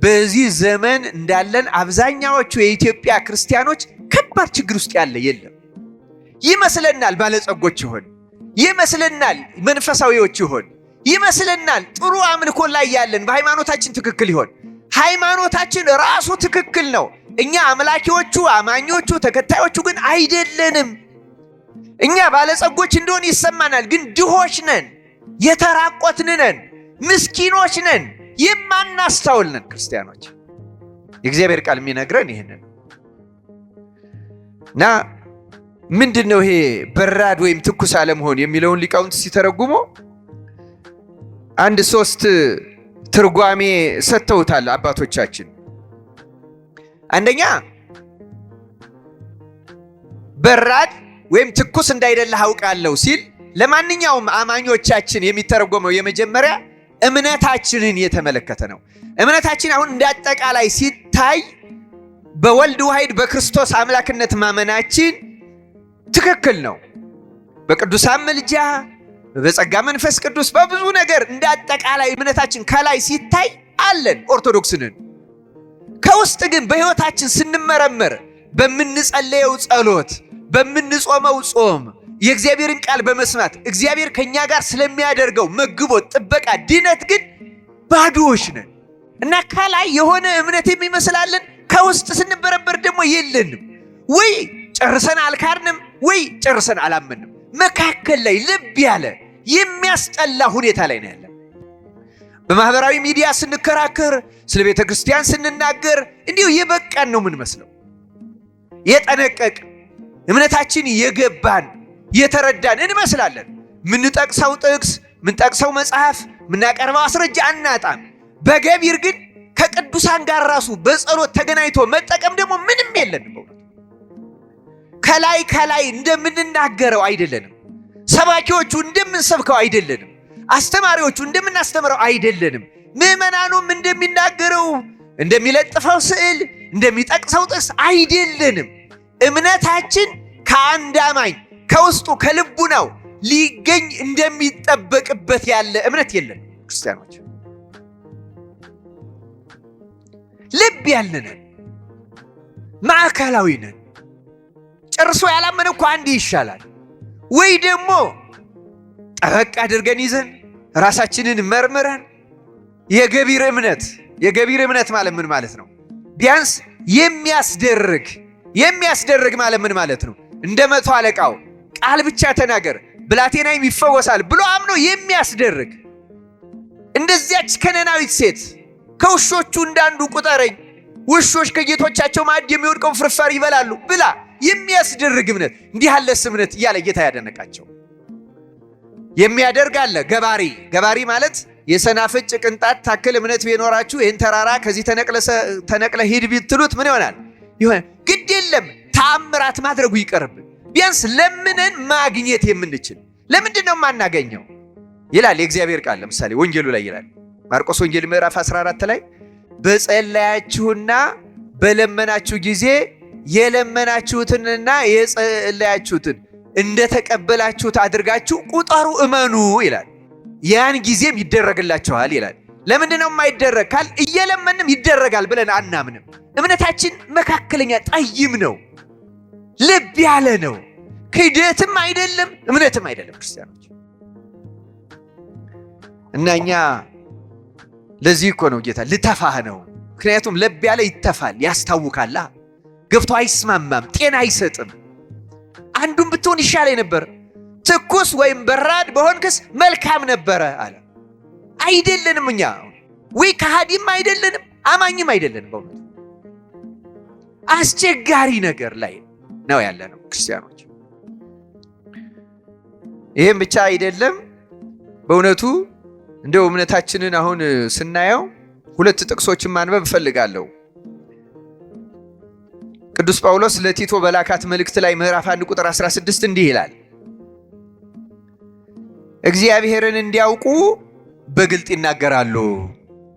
በዚህ ዘመን እንዳለን አብዛኛዎቹ የኢትዮጵያ ክርስቲያኖች ከባድ ችግር ውስጥ ያለ የለም። ይመስለናል ባለጸጎች ይሆን፣ ይመስለናል መንፈሳዊዎች ይሆን፣ ይመስለናል ጥሩ አምልኮ ላይ ያለን በሃይማኖታችን ትክክል ይሆን። ሃይማኖታችን ራሱ ትክክል ነው። እኛ አምላኪዎቹ፣ አማኞቹ፣ ተከታዮቹ ግን አይደለንም። እኛ ባለጸጎች እንደሆን ይሰማናል፣ ግን ድሆች ነን፣ የተራቆትን ነን፣ ምስኪኖች ነን፣ የማናስተውል ነን ክርስቲያኖች። የእግዚአብሔር ቃል የሚነግረን ይህንን እና ምንድነው ይሄ በራድ ወይም ትኩስ አለመሆን የሚለውን ሊቃውንት ሲተረጉሙ አንድ 3 ትርጓሜ ሰጥተውታል አባቶቻችን። አንደኛ በራድ ወይም ትኩስ እንዳይደለህ አውቃለሁ ሲል ለማንኛውም አማኞቻችን የሚተረጎመው የመጀመሪያ እምነታችንን የተመለከተ ነው። እምነታችን አሁን እንዳጠቃላይ ሲታይ በወልድ ዋሕድ በክርስቶስ አምላክነት ማመናችን ትክክል ነው። በቅዱሳን ምልጃ፣ በጸጋ መንፈስ ቅዱስ፣ በብዙ ነገር እንዳጠቃላይ እምነታችን ከላይ ሲታይ አለን ኦርቶዶክስንን። ከውስጥ ግን በሕይወታችን ስንመረመር በምንጸለየው ጸሎት፣ በምንጾመው ጾም፣ የእግዚአብሔርን ቃል በመስማት እግዚአብሔር ከኛ ጋር ስለሚያደርገው መግቦት፣ ጥበቃ፣ ድነት ግን ባዶዎች ነን እና ከላይ የሆነ እምነት የሚመስላለን፣ ከውስጥ ስንበረበር ደግሞ የለንም። ወይ ጨርሰን አልካድንም፣ ወይ ጨርሰን አላመንም። መካከል ላይ ልብ ያለ የሚያስጠላ ሁኔታ ላይ ነው ያለን። በማህበራዊ ሚዲያ ስንከራከር፣ ስለ ቤተ ክርስቲያን ስንናገር እንዲሁ የበቃን ነው የምንመስለው። የጠነቀቅ እምነታችን የገባን የተረዳን እንመስላለን። ምንጠቅሰው ጥቅስ፣ ምንጠቅሰው መጽሐፍ፣ ምናቀርበው አስረጃ አናጣም። በገቢር ግን ከቅዱሳን ጋር ራሱ በጸሎት ተገናኝቶ መጠቀም ደግሞ ምንም የለንም። ከላይ እንደምንናገረው አይደለንም። ሰባኪዎቹ እንደምንሰብከው አይደለንም። አስተማሪዎቹ እንደምናስተምረው አይደለንም። ምዕመናኑም እንደሚናገረው እንደሚለጥፈው ስዕል፣ እንደሚጠቅሰው ጥቅስ አይደለንም። እምነታችን ከአንድ አማኝ ከውስጡ ከልቡናው ሊገኝ እንደሚጠበቅበት ያለ እምነት የለንም ክርስቲያኖች። ልብ ያልነን ማዕከላዊ ነን። ጨርሶ ያላመነ እኮ አንድ ይሻላል። ወይ ደግሞ ጠበቅ አድርገን ይዘን ራሳችንን መርምረን የገቢር እምነት ማለት ምን ማለት ነው? ቢያንስ የሚያስደርግ ማለት ምን ማለት ነው? እንደ 100 አለቃው ቃል ብቻ ተናገር ብላቴናይም ይፈወሳል ብሎ አምኖ የሚያስደርግ፣ እንደዚያች ከነናዊት ሴት ከውሾቹ እንዳንዱ ቁጠረኝ፣ ውሾች ከጌቶቻቸው ማዕድ የሚወድቀውን ፍርፋሪ ይበላሉ ብላ የሚያስደርግ እምነት፣ እንዲህ ያለስ እምነት እያለ ጌታ ያደነቃቸው። የሚያደርግ አለ ገባሪ ማለት የሰናፍጭ ቅንጣት ታክል እምነት ቢኖራችሁ ይህን ተራራ ከዚህ ተነቅለ ሂድ ቢትሉት ምን ይሆናል? ግድ የለም ተአምራት ማድረጉ ይቀርብን። ቢያንስ ለምነን ማግኘት የምንችል ለምንድን ነው የማናገኘው ይላል የእግዚአብሔር ቃል። ለምሳሌ ወንጌሉ ላይ ይላል፣ ማርቆስ ወንጌል ምዕራፍ 14 ላይ በጸለያችሁና በለመናችሁ ጊዜ የለመናችሁትንና የጸለያችሁትን እንደተቀበላችሁት አድርጋችሁ ቁጠሩ እመኑ ይላል። ያን ጊዜም ይደረግላችኋል ይላል። ለምንድን ነው የማይደረግ ካል እየለመንም ይደረጋል ብለን አናምንም። እምነታችን መካከለኛ ጠይም ነው፣ ልብ ያለ ነው። ክህደትም አይደለም እምነትም አይደለም ክርስቲያኖች። እና እኛ ለዚህ እኮ ነው ጌታ ልተፋህ ነው። ምክንያቱም ልብ ያለ ይተፋል፣ ያስታውካላ፣ ገብቶ አይስማማም፣ ጤና አይሰጥም። አንዱን ብትሆን ይሻለኝ ነበር፣ ትኩስ ወይም በራድ በሆንክስ መልካም ነበረ አለ። አይደለንም እኛ ወይ ከሃዲም አይደለንም አማኝም አይደለንም። በእውነት አስቸጋሪ ነገር ላይ ነው ያለነው ክርስቲያኖች። ይህም ብቻ አይደለም። በእውነቱ እንደው እምነታችንን አሁን ስናየው 2 ጥቅሶችን ማንበብ እፈልጋለሁ። ቅዱስ ጳውሎስ ለቲቶ በላካት መልእክት ላይ ምዕራፍ 1 ቁጥር 16 እንዲህ ይላል፣ እግዚአብሔርን እንዲያውቁ በግልጥ ይናገራሉ።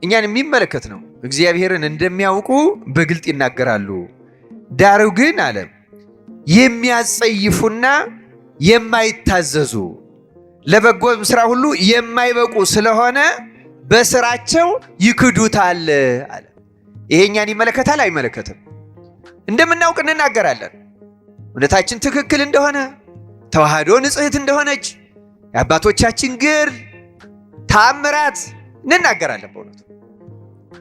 እኛን የሚመለከት ነው። እግዚአብሔርን እንደሚያውቁ በግልጥ ይናገራሉ። ዳሩ ግን አለ የሚያጸይፉና የማይታዘዙ ለበጎም ስራ ሁሉ የማይበቁ ስለሆነ በስራቸው ይክዱታል አለ። ይሄኛን ይመለከታል አይመለከትም? እንደምናውቅ እንናገራለን። እምነታችን ትክክል እንደሆነ፣ ተዋህዶ ንጽሕት እንደሆነች፣ የአባቶቻችን ገድል ተአምራት እንናገራለን በእውነቱ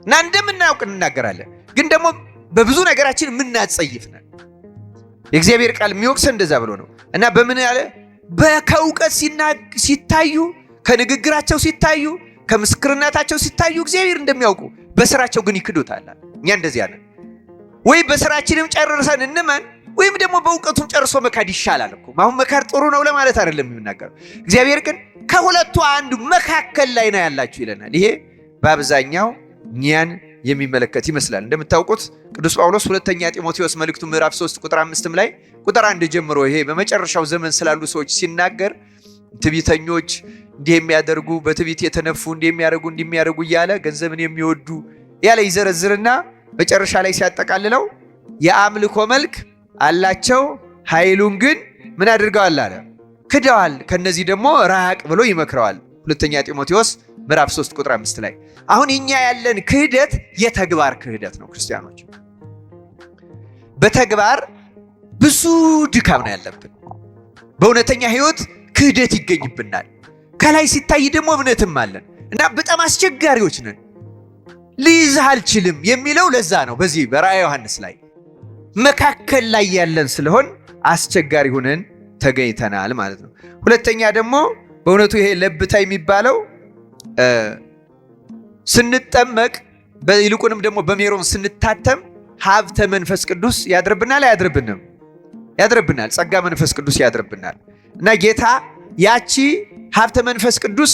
እና እንደምናውቅ እንናገራለን። ግን ደግሞ በብዙ ነገራችን የምናጸይፍ ነን። የእግዚአብሔር ቃል የሚወቅሰን እንደዛ ብሎ ነው እና በምን ያለ ከእውቀት ሲታዩ፣ ከንግግራቸው ሲታዩ፣ ከምስክርነታቸው ሲታዩ እግዚአብሔር እንደሚያውቁ በስራቸው ግን ይክዱታል። እኛ እንደዚህ ያለን ወይ በስራችንም ጨርሰን እንመን ወይም ደግሞ በእውቀቱም ጨርሶ መካድ ይሻላል እኮ። አሁን መካድ ጥሩ ነው ለማለት አይደለም የምናገረው። እግዚአብሔር ግን ከሁለቱ አንዱ መካከል ላይ ነው ያላችሁ ይለናል። ይሄ በአብዛኛው እኛን የሚመለከት ይመስላል። እንደምታውቁት ቅዱስ ጳውሎስ ሁለተኛ ጢሞቴዎስ መልእክቱ ምዕራፍ 3 ቁጥር 5 ላይ ቁጥር 1 ጀምሮ ይሄ በመጨረሻው ዘመን ስላሉ ሰዎች ሲናገር ትዕቢተኞች፣ እንዲህ የሚያደርጉ፣ በትዕቢት የተነፉ፣ እንዲህ የሚያደርጉ እያለ ገንዘብን የሚወዱ ያለ ይዘረዝርና መጨረሻ ላይ ሲያጠቃልለው የአምልኮ መልክ አላቸው፣ ኃይሉን ግን ምን አድርገዋል አለ ክደዋል። ከነዚህ ደግሞ ራቅ ብሎ ይመክረዋል። ሁለተኛ ጢሞቴዎስ ምዕራፍ 3 ቁጥር 5 ላይ አሁን እኛ ያለን ክህደት የተግባር ክህደት ነው። ክርስቲያኖች በተግባር ብዙ ድካም ነው ያለብን። በእውነተኛ ሕይወት ክህደት ይገኝብናል። ከላይ ሲታይ ደግሞ እምነትም አለን እና በጣም አስቸጋሪዎች ነን። ልይዝህ አልችልም የሚለው ለዛ ነው። በዚህ በራእየ ዮሐንስ ላይ መካከል ላይ ያለን ስለሆን አስቸጋሪ ሆነን ተገኝተናል ማለት ነው። ሁለተኛ ደግሞ በእውነቱ ይሄ ለብታ የሚባለው ስንጠመቅ ይልቁንም ደግሞ በሜሮን ስንታተም ሀብተ መንፈስ ቅዱስ ያድርብናል አያድርብንም? ያድርብናል። ጸጋ መንፈስ ቅዱስ ያድርብናል እና ጌታ ያቺ ሀብተ መንፈስ ቅዱስ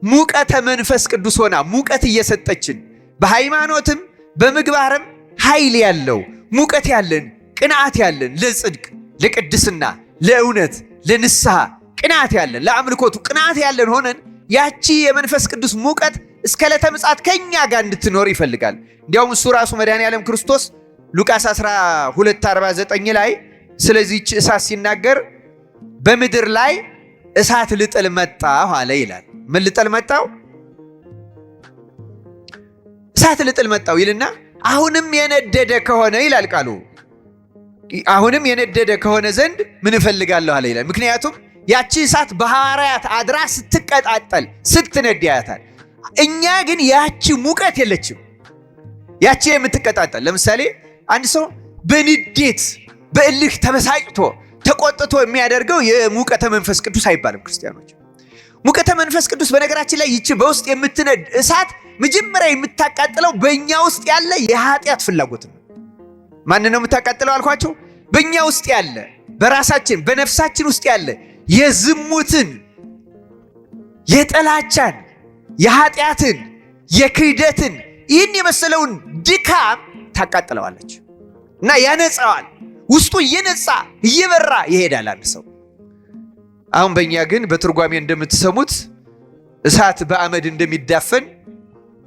ሙቀተ መንፈስ ቅዱስ ሆና ሙቀት እየሰጠችን በሃይማኖትም በምግባርም ኃይል ያለው ሙቀት ያለን ቅንዓት ያለን ለጽድቅ፣ ለቅድስና፣ ለእውነት፣ ለንስሐ ቅንዓት ያለን ለአምልኮቱ ቅንዓት ያለን ሆነን ያቺ የመንፈስ ቅዱስ ሙቀት እስከ ዕለተ ምጽአት ከኛ ጋር እንድትኖር ይፈልጋል። እንዲያውም እሱ ራሱ መድኃኔዓለም ክርስቶስ ሉቃስ 12:49 ላይ ስለዚህች እሳት ሲናገር በምድር ላይ እሳት ልጥል መጣሁ አለ ይላል። ምን ልጥል መጣሁ? እሳት ልጥል መጣሁ ይልና አሁንም የነደደ ከሆነ ይላል ቃሉ፣ አሁንም የነደደ ከሆነ ዘንድ ምን እፈልጋለሁ አለ ይላል። ምክንያቱም ያቺ እሳት በሐዋርያት አድራ ስትቀጣጠል ስትነድ ያያታል። እኛ ግን ያቺ ሙቀት የለችም። ያቺ የምትቀጣጠል ለምሳሌ አንድ ሰው በንዴት በእልህ ተበሳጭቶ ተቆጥቶ የሚያደርገው የሙቀተ መንፈስ ቅዱስ አይባልም። ክርስቲያኖች ሙቀተ መንፈስ ቅዱስ በነገራችን ላይ ይቺ በውስጥ የምትነድ እሳት መጀመሪያ የምታቃጥለው በእኛ ውስጥ ያለ የኃጢአት ፍላጎት ነው። ማን ነው የምታቃጥለው አልኳቸው? በእኛ ውስጥ ያለ በራሳችን በነፍሳችን ውስጥ ያለ የዝሙትን፣ የጥላቻን፣ የኃጢአትን፣ የክህደትን ይህን የመሰለውን ድካም ታቃጥለዋለች እና ያነጻዋል። ውስጡ እየነጻ እየበራ ይሄዳል አንድ ሰው። አሁን በእኛ ግን በትርጓሜ እንደምትሰሙት እሳት በአመድ እንደሚዳፈን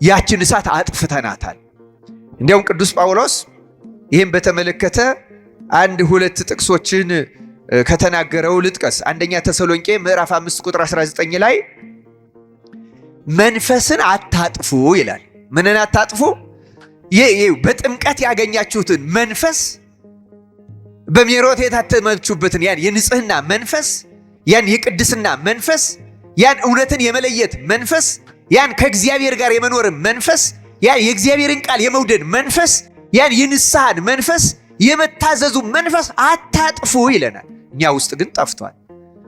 ያችን እሳት አጥፍተናታል። እንዲያውም ቅዱስ ጳውሎስ ይህን በተመለከተ አንድ ሁለት ጥቅሶችን ከተናገረው ልጥቀስ። አንደኛ ተሰሎንቄ ምዕራፍ 5 ቁጥር 19 ላይ መንፈስን አታጥፉ ይላል። ምንን አታጥፉ? በጥምቀት ያገኛችሁትን መንፈስ፣ በሜሮት የታተማችሁበትን ያን የንጽህና መንፈስ፣ ያን የቅድስና መንፈስ፣ ያን እውነትን የመለየት መንፈስ፣ ያን ከእግዚአብሔር ጋር የመኖር መንፈስ፣ ያን የእግዚአብሔርን ቃል የመውደድ መንፈስ፣ ያን የንስሐን መንፈስ፣ የመታዘዙ መንፈስ አታጥፉ ይለናል። እኛ ውስጥ ግን ጠፍቷል።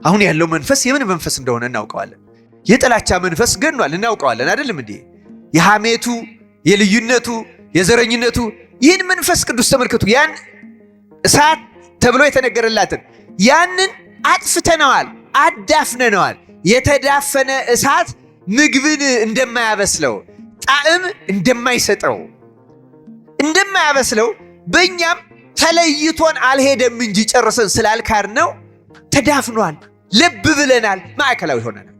አሁን ያለው መንፈስ የምን መንፈስ እንደሆነ እናውቀዋለን። የጥላቻ መንፈስ ገኗል፣ እናውቀዋለን አይደለም እንዴ? የሐሜቱ፣ የልዩነቱ፣ የዘረኝነቱ ይህን መንፈስ ቅዱስ ተመልከቱ። ያን እሳት ተብሎ የተነገረላትን ያንን አጥፍተነዋል፣ አዳፍነነዋል። የተዳፈነ እሳት ምግብን እንደማያበስለው፣ ጣዕም እንደማያበስለው በእኛም ተለይቶን አልሄደም እንጂ ጨርሰን ስላልካር ነው ተዳፍኗል። ልብ ብለናል፣ ማዕከላዊ ሆነናል።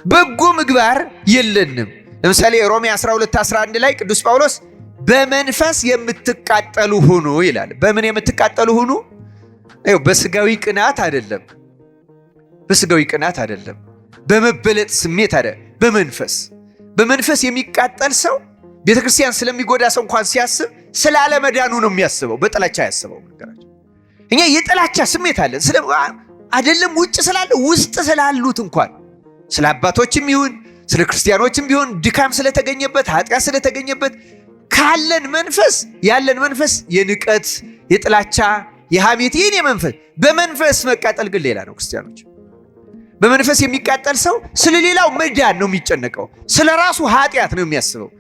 በጎ ምግባር የለንም። ለምሳሌ ሮሜ 12:11 ላይ ቅዱስ ጳውሎስ በመንፈስ የምትቃጠሉ ሁኑ ይላል። በምን የምትቃጠሉ ሁኑ? በስጋዊ ቅናት አይደለም፣ በስጋዊ ቅናት አይደለም፣ በመበለጥ ስሜት አይደለም። በመንፈስ የሚቃጠል ሰው ቤተክርስቲያን ስለሚጎዳ ሰው እንኳን ሲያስብ ስላለመዳኑ ነው የሚያስበው፣ በጥላቻ ያስበው። ነገራችን እኛ የጥላቻ ስሜት አለ አይደለም ውጭ ስላለ ውስጥ ስላሉት እንኳን ስለ አባቶችም ይሁን ስለ ክርስቲያኖችም ቢሆን ድካም ስለተገኘበት ኃጢአት ስለተገኘበት ካለን መንፈስ ያለን መንፈስ የንቀት፣ የጥላቻ፣ የሐሜት ይህን የመንፈስ በመንፈስ መቃጠል ግን ሌላ ነው። ክርስቲያኖች በመንፈስ የሚቃጠል ሰው ስለ ሌላው መዳን ነው የሚጨነቀው፣ ስለ ራሱ ኃጢአት ነው የሚያስበው።